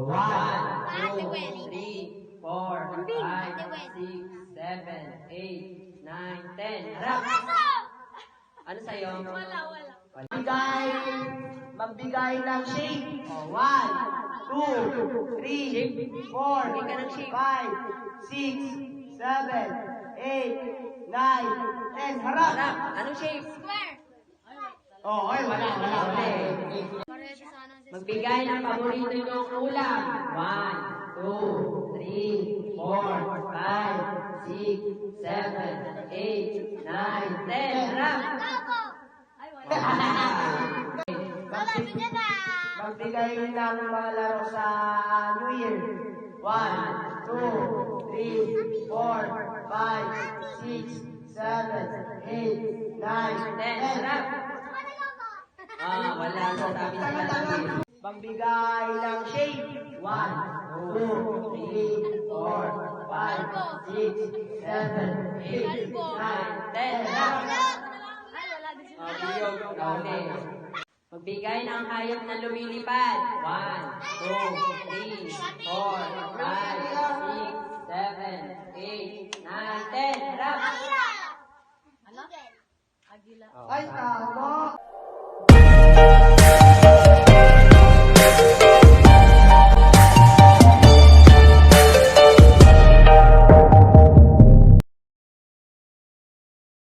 1, 2, 3, 4, 5, 6, 7, 8, 9, 10. Harap! Ano sa'yo? Wala. Magbigay ng shape. 1, 2, 3, 4, 5, 6, 7, 8, 9, 10. Harap! Harap! Anong shape? Square. Ay, wala. Magbigay ng paborito niyong ulam. 1, 2, 3, 4, 5, 6, 7, 8, 9, 10. Harap! Magbigay ng mga laro sa New Year. 1, 2, 3, 4, 5, 6, 7, 8, 9, 10. Harap! Wala sa sabi sa kanila. Magbigay ng shape. 1, 2, 3, 4, 5, 6, 7, 8, 9, 10. Harap! Ay, wala din sila. Biyog, kauli. Magbigay ng hayop na lumilipad. 1, 2, 3, 4, 5, 6, 7, 8, 9, 10. Harap! Ano? Agila. Ay, tama.